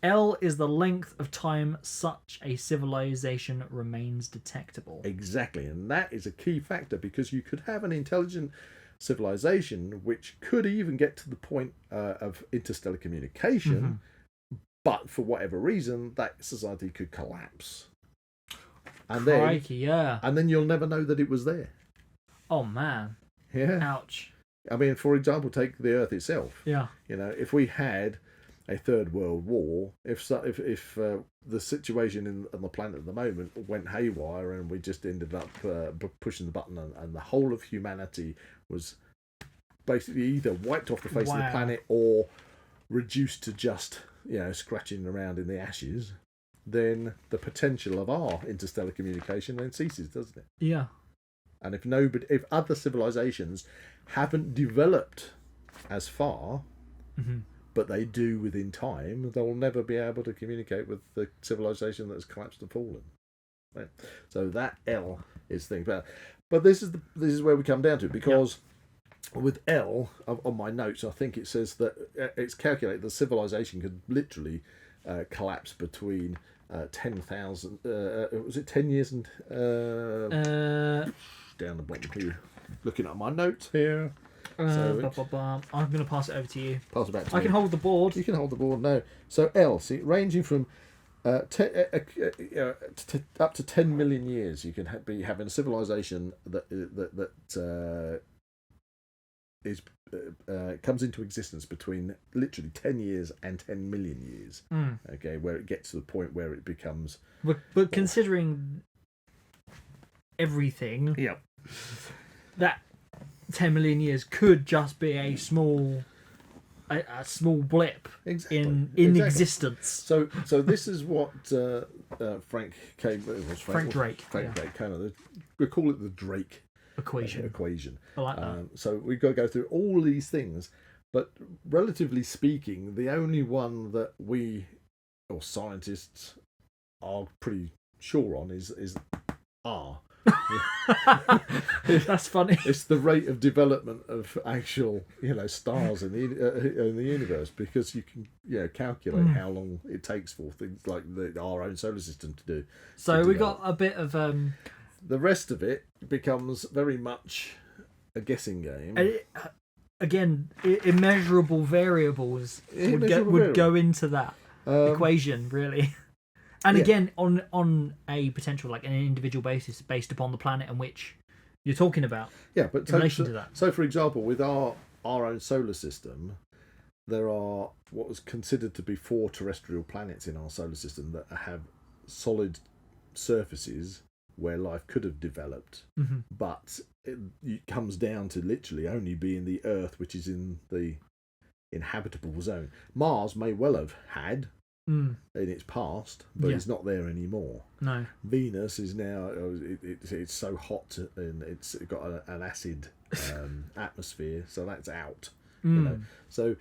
L is the length of time such a civilization remains detectable. Exactly, and that is a key factor, because you could have an intelligent civilization which could even get to the point of interstellar communication, but for whatever reason that society could collapse, and then you'll never know that it was there. Oh man. Yeah. Ouch. I mean, for example, take the Earth itself. Yeah. If we had a third world war, if the situation on the planet at the moment went haywire and we just ended up pushing the button and the whole of humanity was basically either wiped off the face of the planet or reduced to just scratching around in the ashes, then the potential of our interstellar communication then ceases, doesn't it? Yeah. And if other civilizations haven't developed as far, but they do within time, they'll never be able to communicate with the civilization that has collapsed and fallen. Right? So that L is thing. But this is where we come down to, because with L on my notes, I think it says that it's calculated that civilization could literally collapse between 10,000. Was it 10 years and down the bottom here? Looking at my notes here. I'm going to pass it over to you. Pass it back to I me. can hold the board. You can hold the board now. So L, see, ranging from Up to 10 million years, you can be having a civilization that is comes into existence between literally 10 years and 10 million years. Okay, where it gets to the point where it becomes. But considering everything, Yeah. that 10 million years could just be a small blip Exactly. in Exactly. existence. So this is what Frank Drake. Frank Drake Kind of. We call it the Drake equation. I like that. So we've got to go through all these things, but relatively speaking, the only one that we or scientists are pretty sure on is R. That's funny. It's the rate of development of actual, stars in the universe, because you can, calculate how long it takes for things like our own solar system to do. So we got a bit of the rest of it becomes very much a guessing game. Again, immeasurable variables would go into that equation, really. And again, on a potential, like an individual basis, based upon the planet in which you're talking about. Yeah, but in relation to that. So, for example, with our own solar system, there are what was considered to be 4 terrestrial planets in our solar system that have solid surfaces where life could have developed, but it comes down to literally only being the Earth, which is in the inhabitable zone. Mars may well have had in its past, but it's not there anymore. No. Venus is now it's so hot and it's got an acid atmosphere, so that's out. So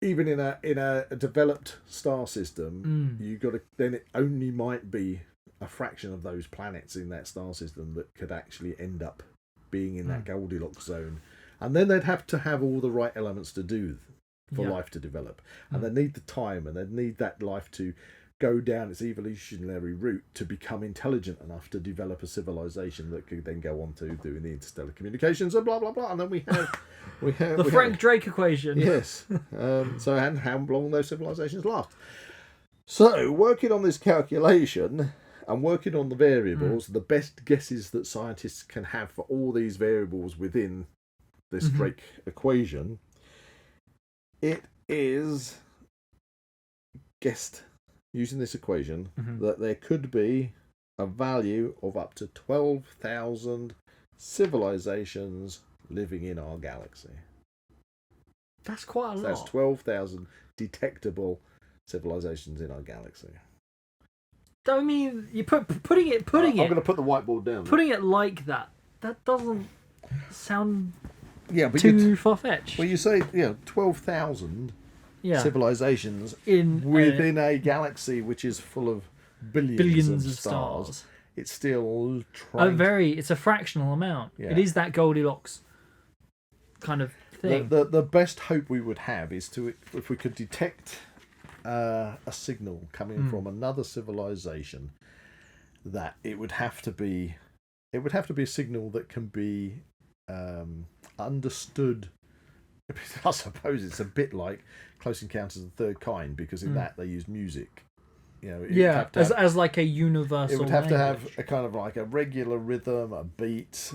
even in a developed star system, you got to, then it only might be a fraction of those planets in that star system that could actually end up being in that Goldilocks zone, and then they'd have to have all the right elements to do for life to develop, and they need the time, and they need that life to go down its evolutionary route to become intelligent enough to develop a civilization that could then go on to doing the interstellar communications and blah blah blah, and then we have the Frank Drake equation. Yes. So, and how long those civilizations last. So, working on this calculation and working on the variables, the best guesses that scientists can have for all these variables within this Drake equation, it is guessed using this equation that there could be a value of up to 12,000 civilizations living in our galaxy. That's quite a lot. That's 12,000 detectable civilizations in our galaxy. I mean, you putting it. I'm going to put the whiteboard down. Putting it like that doesn't sound but too far-fetched. Well, you say 12,000 civilizations within a galaxy which is full of billions of stars. It's still it's a fractional amount. Yeah. It is that Goldilocks kind of thing. The best hope we would have is if we could detect a signal coming from another civilization, that it would have to be a signal that can be understood. I suppose it's a bit like Close Encounters of the Third Kind, because in that they use music. As like a universal. It would have language. to have a kind of like a regular rhythm, a beat.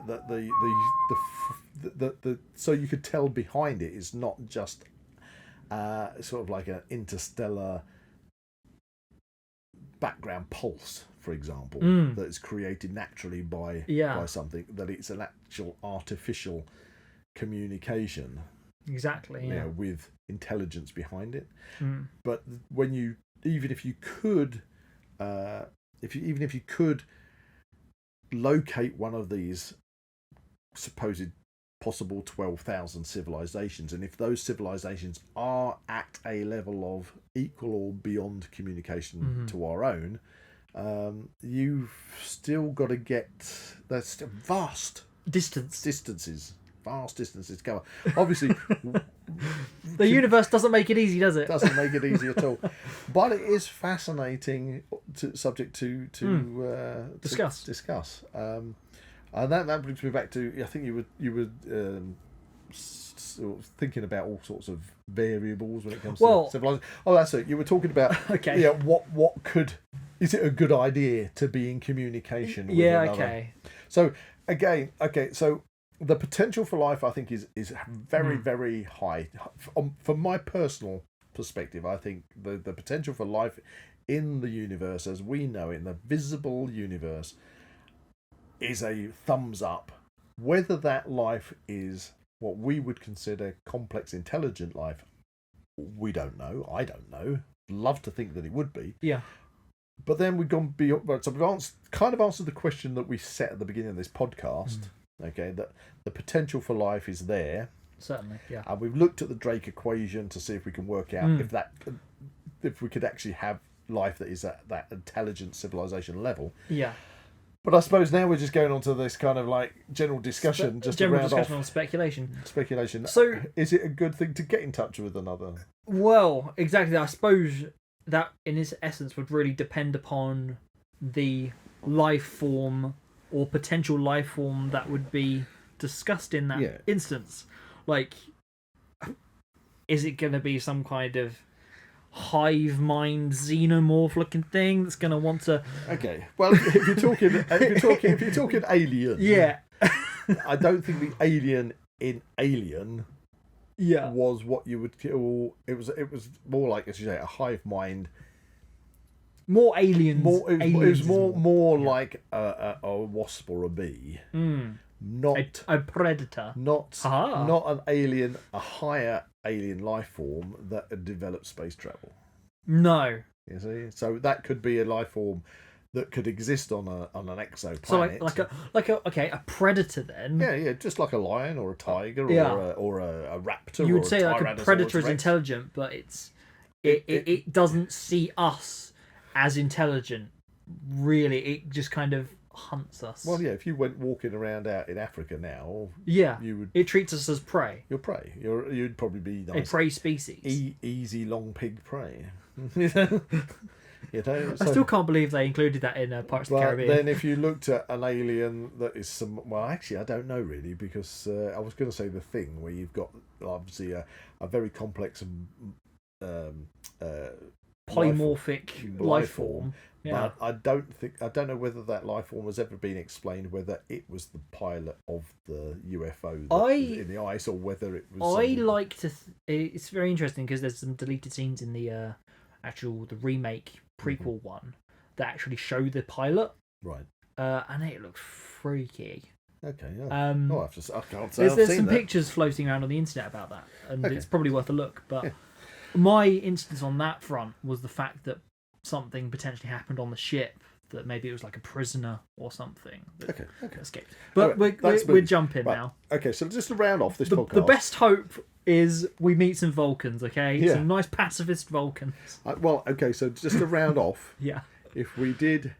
That the so you could tell behind it is not just sort of like an interstellar background pulse, for example, that is created naturally by something, that it's an actual artificial communication. Exactly. Yeah. With intelligence behind it. But when even if you could locate one of these supposed possible 12,000 civilizations, and if those civilizations are at a level of equal or beyond communication to our own, you've still got to get that's vast distances to cover. Obviously, the universe doesn't make it easy, does it? Doesn't make it easy at all. But it is fascinating subject to discuss. And that brings me back to, I think you were sort of thinking about all sorts of variables when it comes Well- to civilization. Oh, that's it. You were talking about Okay. Yeah, what could is it a good idea to be in communication with Yeah. another? Okay. So again, so the potential for life, I think, is very very high. From my personal perspective, I think the potential for life in the universe as we know it, in the visible universe, is a thumbs up. Whether that life is what we would consider complex intelligent life, we don't know. I don't know. Love to think that it would be. Yeah. But then we've gone beyond. So we've answered the question that we set at the beginning of this podcast. Okay, that the potential for life is there, Certainly. Yeah. and we've looked at the Drake equation to see if we can work out if we could actually have life that is at that intelligent civilization level. Yeah. But I suppose now we're just going on to this kind of like general discussion, just to general round discussion off on speculation. speculation. So- is it a good thing to get in touch with another? Well, exactly. I suppose that, in its essence, would really depend upon the life form or potential life form that would be discussed in that Yeah. instance. Like, is it going to be some kind of hive mind xenomorph looking thing that's going to want to? Okay, well, if you're talking alien, Yeah. I don't think the alien in Alien Yeah. was what you would call. It was more like, as you say, a hive mind. More aliens. It was is more like a wasp or a bee, not a predator. not Aha. not an alien, a higher alien life form that had developed space travel. No. You see, so that could be a life form that could exist on an exoplanet. So a predator then. yeah, just like a lion or a tiger Yeah. or a raptor. You or would say like a Tyrannosaurus predator is Rex. intelligent, but it doesn't see us as intelligent. Really, it just kind of hunts us. Well, yeah, if you went walking around out in Africa now, Yeah, you would. it treats us as prey, You're prey. You'd probably be a nice, prey species. easy long pig prey. You know, I still can't believe they included that in Pirates of the But Caribbean. then, if you looked at an alien that is well, actually, I don't know really, because I was going to say the Thing, where you've got obviously a very complex Polymorphic life form. Yeah. But I don't know whether that life form has ever been explained, whether it was the pilot of the UFO that was in the ice, or whether it was. I like to. It's very interesting because there's some deleted scenes in the the remake prequel one that actually show the pilot, Right. and it looks freaky. Okay. Yeah. I can't say There's I've seen some that. pictures floating around on the internet about that, and Okay. it's probably worth a look. But my instance on that front was the fact that something potentially happened on the ship, that maybe it was like a prisoner or something that Okay. escaped. But Anyway, we're jumping Right. now. Okay, so just to round off this The podcast. best hope is we meet some Vulcans, okay? Yeah. Some nice pacifist Vulcans. So just to round off, Yeah. if we did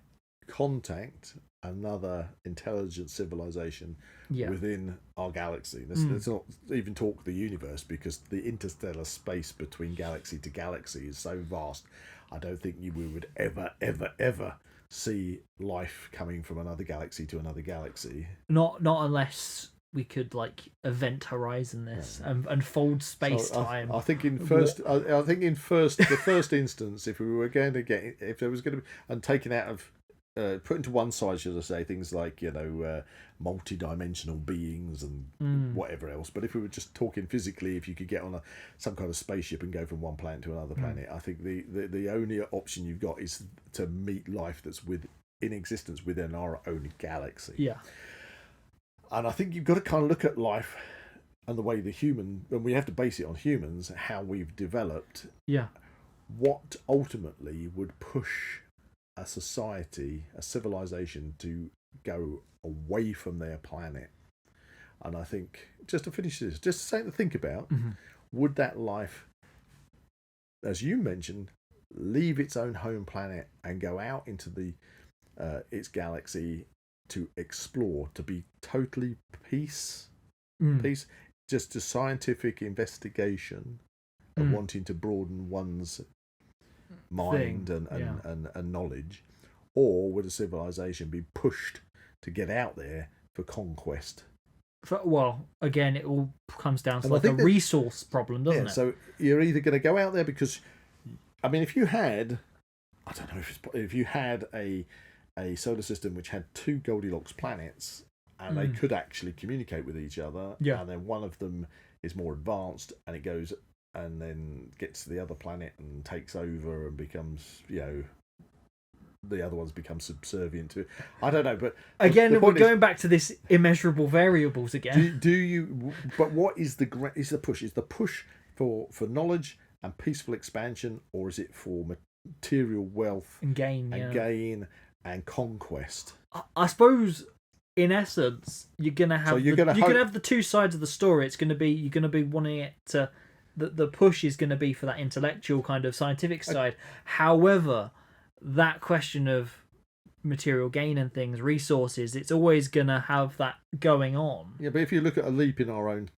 contact another intelligent civilization Yeah. within our galaxy, let's not even talk the universe, because the interstellar space between galaxy to galaxy is so vast. I don't think we would ever see life coming from another galaxy to another galaxy. Not unless we could like event horizon this and fold space time. I think in the first instance, if we were going to get, if there was going to be, and taken out of, put into one side, should I say, things like multi-dimensional beings and whatever else. But if we were just talking physically, if you could get on some kind of spaceship and go from one planet to another planet, I think the only option you've got is to meet life that's in existence within our own galaxy. Yeah. And I think you've got to kind of look at life and the way and we have to base it on humans, how we've developed. Yeah. What ultimately would push a society, a civilization, to go away from their planet. And I think, just to finish this, just something to think about, would that life, as you mentioned, leave its own home planet and go out into its galaxy to explore, to be totally peace, just a scientific investigation and wanting to broaden one's mind and knowledge? Or would a civilization be pushed to get out there for conquest Well, again, it all comes down to And I like a think that- resource problem, doesn't Yeah, it? so you're either going to go out there because, I mean, if you had, I don't know if you had a solar system which had 2 Goldilocks planets and they could actually communicate with each other, Yeah. and then one of them is more advanced and it goes and then gets to the other planet and takes over and becomes, the other ones become subservient to it. I don't know, but Again, the we're point is, going back to this immeasurable variables again. do you? But what is the push? Is the push for knowledge and peaceful expansion, or is it for material wealth And gain, and gain and conquest? I suppose, in essence, you're gonna have you're gonna have the two sides of the story. It's gonna be you're gonna be wanting it to. The push is going to be for that intellectual kind of scientific side. However, that question of material gain and things, resources, it's always going to have that going on. Yeah, but if you look at a leap in our own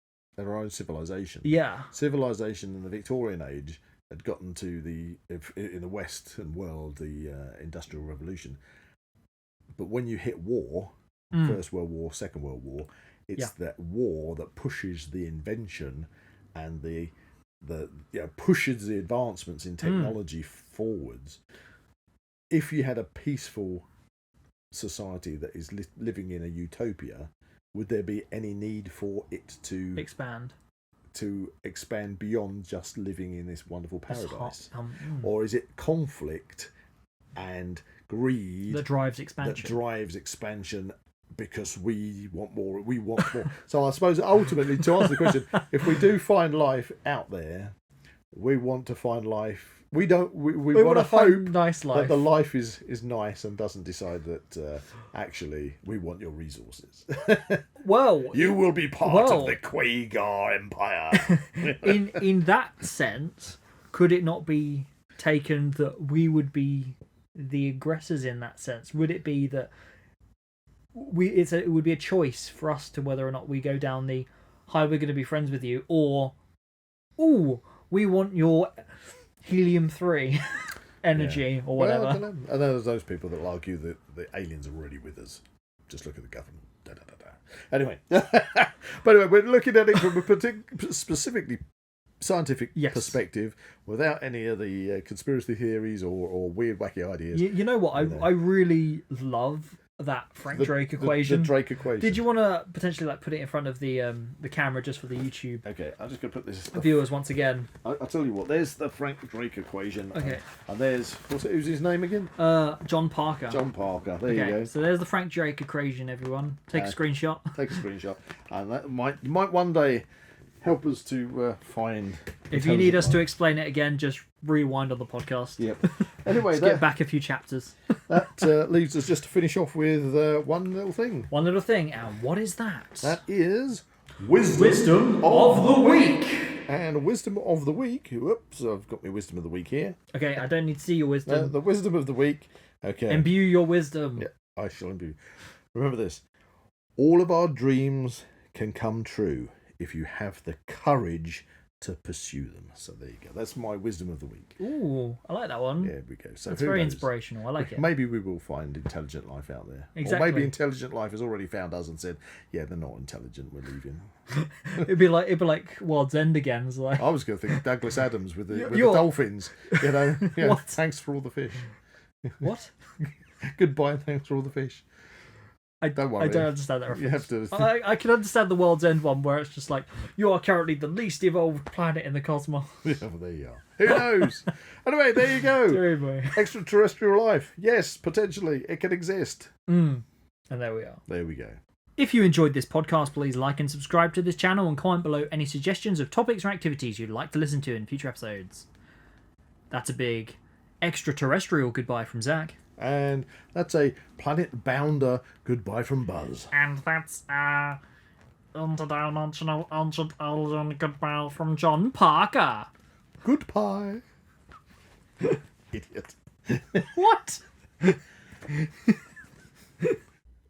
civilization, civilization in the Victorian age had gotten to in the Western world, the Industrial Revolution. But when you hit war, First World War, Second World War, it's that war that pushes the invention and the pushes the advancements in technology forwards. If you had a peaceful society that is living in a utopia, would there be any need for it to expand beyond just living in this wonderful paradise? Or is it conflict and greed that drives expansion? Because we want more. So I suppose ultimately, to answer the question, if we do find life out there, we want to find life. We want to hope nice life. that the life is nice and doesn't decide that actually we want your resources. Well, you will be part of the Quagar Empire. in that sense, could it not be taken that we would be the aggressors in that sense? Would it be that it would be a choice for us to whether or not we go down the hi, we're going to be friends with you, or we want your helium-3 energy or whatever. Well, I don't know. And there's those people that will argue that the aliens are already with us. Just look at the government. Anyway, but anyway, we're looking at it from a specifically scientific perspective, without any of the conspiracy theories or weird wacky ideas. You know what? I really love that Frank Drake equation. The Drake equation. Did you want to potentially put it in front of the camera just for the YouTube? Okay, I'm just going to put this. Viewers once again. I'll tell you what. There's the Frank Drake equation. Okay. And there's who's his name again? John Parker. John Parker. There you go. So there's the Frank Drake equation. Everyone, take a screenshot. Take a screenshot, and that might one day help us to find. If you need us to explain it again, just rewind on the podcast. Yep. Anyway, get back a few chapters. That leaves us just to finish off with one little thing. One little thing, and what is that? That is Wisdom of the Week. And Wisdom of the Week. Whoops, I've got my Wisdom of the Week here. Okay, I don't need to see your wisdom. The Wisdom of the Week. Okay. Imbue your wisdom. Yeah, I shall imbue. Remember this. All of our dreams can come true if you have the courage to pursue them. So there you go. That's my Wisdom of the Week. Ooh, I like that one. There we go. So that's very inspirational. I like it. Maybe we will find intelligent life out there. Exactly. Or maybe intelligent life has already found us and said, yeah, they're not intelligent, we're leaving. it'd be like World's End again. It's like... I was going to think Douglas Adams with the dolphins. You know, What? Thanks for all the fish. What? Goodbye and thanks for all the fish. Don't worry. I don't understand that reference. You have to. I can understand the World's End one where it's just like, you are currently the least evolved planet in the cosmos. Yeah, well, there you are. Who knows? Anyway, there you go. Anyway. Extraterrestrial life. Yes, potentially. It can exist. And there we are. There we go. If you enjoyed this podcast, please like and subscribe to this channel and comment below any suggestions of topics or activities you'd like to listen to in future episodes. That's a big extraterrestrial goodbye from Zak. And that's a planet bounder goodbye from Buzz. And that's interdimensional ancient alien goodbye from John Parker. Goodbye. Idiot. What?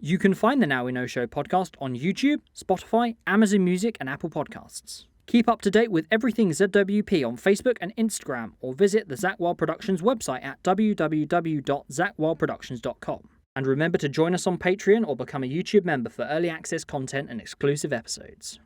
You can find the Now We Know Show podcast on YouTube, Spotify, Amazon Music, and Apple Podcasts. Keep up to date with everything ZWP on Facebook and Instagram, or visit the Zak Wylde Productions website at www.zakwyldeproductions.com. And remember to join us on Patreon or become a YouTube member for early access content and exclusive episodes.